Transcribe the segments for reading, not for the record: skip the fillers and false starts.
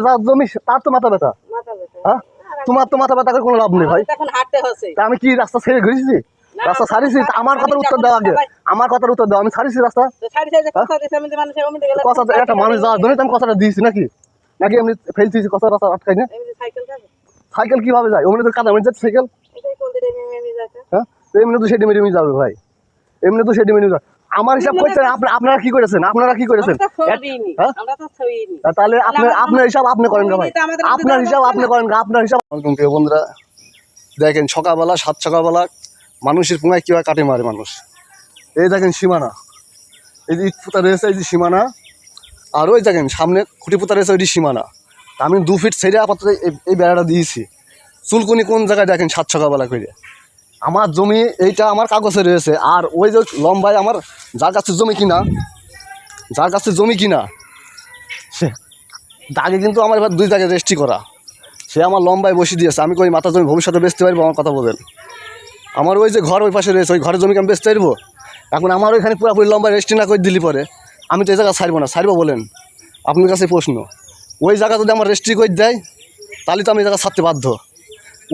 যার জমি তার তো মাথা ব্যথা। হ্যাঁ, তোমার তো মাথা ব্যথা করে কোনো লাভ নেই ভাই। আমি কি রাস্তা ছেড়ে ঘুরেছি? রাস্তা ছাড়িছি? আমার কথার উত্তর দাও আগে, আমার কথার উত্তর দাও। আমি ছাড়িছি রাস্তা? কথা একটা মানুষ যাওয়ার জন্য আমি কথাটা দিয়েছি নাকি? নাকি এমনি ফেলছি কথা রাস্তা আটকাই না? সাইকেল কিভাবে যায়? ওমনি তো কাদা মেরে যাচ্ছে সাইকেল। হ্যাঁ, এমনি তো সেটি মেরে যাবে ভাই, এমনি তো সেটি মেরে যাবে। আমার হিসাব করছেন আপনারা কি করেছেন? আপনারা কি করেছেন? তাহলে আপনার হিসাব আপনি করেন না ভাই, আপনার হিসাব আপনি করেন না, আপনার হিসাব। বন্ধুরা দেখেন, সকালবেলা সকালবেলা মানুষের পুঙ্গায় কীভাবে কাটে মারে মানুষ। এই দেখেন সীমানা, এই যে ইট পোতা রয়েছে, এই যে সীমানা, আর ওই দেখেন সামনে খুঁটি পোতা রয়েছে, ওইটি সীমানা। আমি 2 ফিট ছেড়ে আপাতত এই বেড়াটা দিয়েছি। চুলকুনি কোন জায়গায় দেখেন সকালবেলা করে। আমার জমি এইটা আমার কাগজে রয়েছে, আর ওই যে লম্বায় আমার যার কাছে জমি কিনা সে দাগে কিন্তু আমার এবার 2 জায়গায় রেজিস্ট্রি করা। সে আমার লম্বায় বসিয়ে দিয়েছে। আমি কই মাথা জমি ভবিষ্যতে বেচতে পারবো? আমার কথা বলেন। আমার ওই যে ঘর ওই পাশে রয়েছে, ওই ঘরের জমিকে আমি বেচতে পারবো? এখন আমার ওইখানে পুরোপুরি লম্বায় রেজিস্ট্রি না করে দিলি পরে আমি তো এই জায়গা ছাড়বো না। ছাড়বো বলেন? আপনার কাছে প্রশ্ন। ওই জায়গা যদি আমার রেজিস্ট্রি করে দেয় তাহলে তো আমি এই জায়গা ছাড়তে বাধ্য।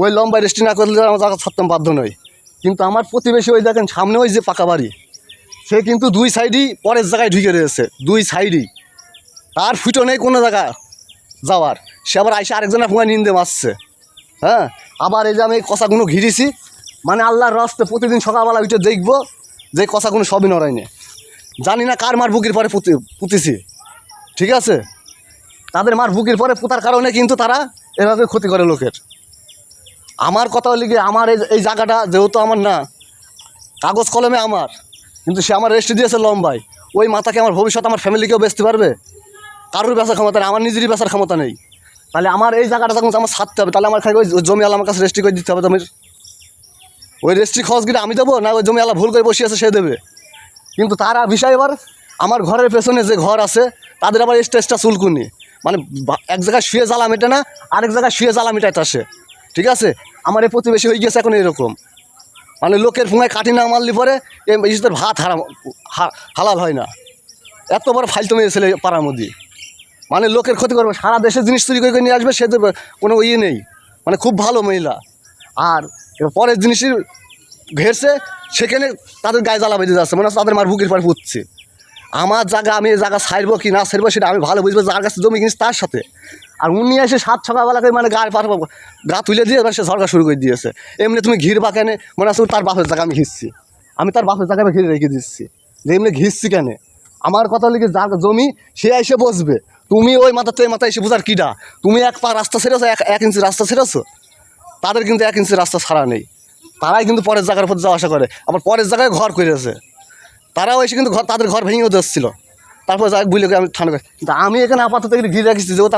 ওই লম্বায় রেজিস্ট্রি না করলে আমার জায়গা ছাড়তে বাধ্য নই। কিন্তু আমার প্রতিবেশী ওই দেখেন সামনে ওই যে পাকা বাড়ি, সে কিন্তু 2 সাইডই পরের জায়গায় ঢুকে রয়েছে, 2 সাইডই। তার ফুটো নেই কোনো জায়গা যাওয়ার। সে আবার আইসে আরেকজনের পুঙ্গা নিন্দে মারছে। হ্যাঁ, আবার এই যে আমি এই কষাগুলো ঘিরেছি, মানে আল্লাহর রাস্তে প্রতিদিন সকালবেলা উঠে দেখবো যে কষাগুলো সবই নড়াইনে। জানি না কার মার বুকের পরে পুঁতেছি, ঠিক আছে? তাদের মার বুকের পরে পুঁতার কারণে কিন্তু তারা এভাবে ক্ষতি করে লোকের। আমার কথা হলে কি, আমার এই জায়গাটা যেহেতু আমার না, কাগজ কলমে আমার, কিন্তু সে আমার রেজিস্ট্রি দিয়েছে লম্বায়। ওই মাথাকে আমার ভবিষ্যৎ আমার ফ্যামিলিকেও বেচতে পারবে? কারোর বেচার ক্ষমতা নেই, আমার নিজেরই বেচার ক্ষমতা নেই। তাহলে আমার এই জায়গাটা যখন আমার ছাড়তে হবে, তাহলে আমার খালি ওই জমি আলা আমার কাছে রেজিস্ট্রি করে দিতে হবে জমির। ওই রেজিস্ট্রি খরচগুলো আমি দেবো না ওই জমি আলা ভুল করে বসিয়ে আছে সে দেবে? কিন্তু তারা বিষয় এবার আমার ঘরের পেছনে যে ঘর আছে তাদের আবার এক্সট্রা চুলকুনি, মানে এক জায়গায় শুয়ে জ্বালা মেটে না, আরেক জায়গায় শুয়ে জ্বালা মেটাইতে আসে, ঠিক আছে? আমার এই প্রতিবেশী হয়ে গেছে এখন এরকম, মানে লোকের ফুঙায় কাটি না মারলি পরে ইসদের ভাত হালাল হয় না। এত বড় ফালতু মেয়ে ছেলে পাড়ার মধ্যে, মানে লোকের ক্ষতি করবে, সারা দেশের জিনিস চুরি করে নিয়ে আসবে, সে কোনো ইয়ে নেই, মানে খুব ভালো মহিলা। আর পরের জিনিসের ঘেরছে, সেখানে তাদের গায়ে জ্বালা বেঁধে যাচ্ছে, মানে তাদের মার বুকের পরে পুঁতছে। আমার জায়গা, আমি এই জায়গা ছাড়বো কি না ছাড়বো সেটা আমি ভালো বুঝবো, যার কাছে জমি কিনিস তার সাথে। আর উনি এসে 7 সকালবেলাকে মানে গা তুলে দিয়ে এবার সে ঝরকা শুরু করে দিয়েছে। এমনি তুমি ঘির বা কেনে মনে আছে তার বাপের জায়গা আমি ঘিরছি, আমি তার বাপের জায়গায় ঘিরে রেখে দিচ্ছি, যে এমনি ঘিরছি কেন? আমার কথা লিখে যার জমি সে এসে বসবে, তুমি ওই মাথা তো এই মাথায় এসে বোঝার কিডা? তুমি 1 পা রাস্তা ছেড়েছো, 1 ইঞ্চি রাস্তা ছেড়েছো, তাদের কিন্তু 1 ইঞ্চি রাস্তা ছাড়া নেই। তারাই কিন্তু পরের জায়গার উপর যাওয়া আসা করে, আবার পরের জায়গায় ঘর করেছে। তারাও এসে কিন্তু তাদের ঘর ভেঙেও দিচ্ছিল, তারপর যাই বুঝলে আমি ঠান্ডা। কিন্তু আমি এখানে আপাতত ঘিরে রাখছি, যেহেতু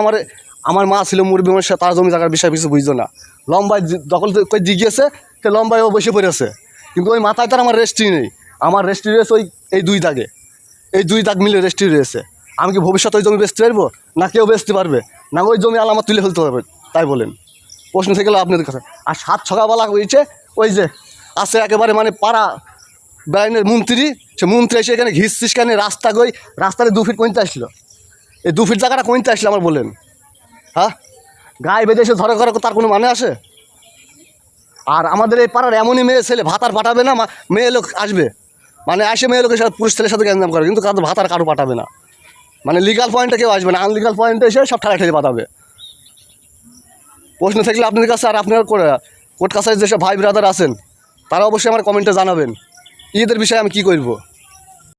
আমার মা ছিল মুরব্বী মানুষ, তার জমি জায়গার বিষয় কিছু বুঝতো না। লম্বায় দখল করে জিগিয়েছে, সে লম্বায়ও বসে পড়েছে, কিন্তু ওই মাথায় তার আমার রেস্ট্রি নেই। আমার রেস্ট্রি রয়েছে এই 2 দাগে, এই 2 দাগ মিলে রেস্ট্রি রয়েছে। আমি কি ভবিষ্যতে ওই জমি বেচতে পারবো? না কেউ বেচতে পারবে না? ওই জমি আলা আমার তুলে ফেলতে হবে, তাই বলেন? প্রশ্ন থেকে গেল আপনাদের কাছে। আর 7 সকালবেলা হয়েছে ওই যে আছে একেবারে মানে পাড়া বেআইনের মন্ত্রী, সে মন্ত্রী এসে এখানে ঘিরছিস কেন? রাস্তাতে 2 ফিট কোনটা আসলো? এই 2 ফিট জায়গাটা কোনটা আসলো আমার বলেন? হ্যাঁ, গায়ে বেঁধে এসে ধরে তার কোনো মানে আসে? আর আমাদের এই পাড়ার এমনই মেয়ে ছেলে ভাত আর পাঠাবে না, মেয়ে লোক আসবে, মানে আসে মেয়ে লোকের সাথে পুরুষ ছেলের সাথে গ্যাঞ্জাম করে, কিন্তু তাদের ভাত আর কারো পাঠাবে না। মানে লিগাল পয়েন্টে কেউ আসবে না, আনলিগাল পয়েন্টে এসে সব ঠেলে পাঠাবে। প্রশ্ন থাকলে আপনাদের কাছে, আর আপনার কোর্ট কাছারি যেসব ভাই ব্রাদার আছেন তারা অবশ্যই আমার কমেন্টে জানাবেন ঈদের বিষয়ে আমি কী করব।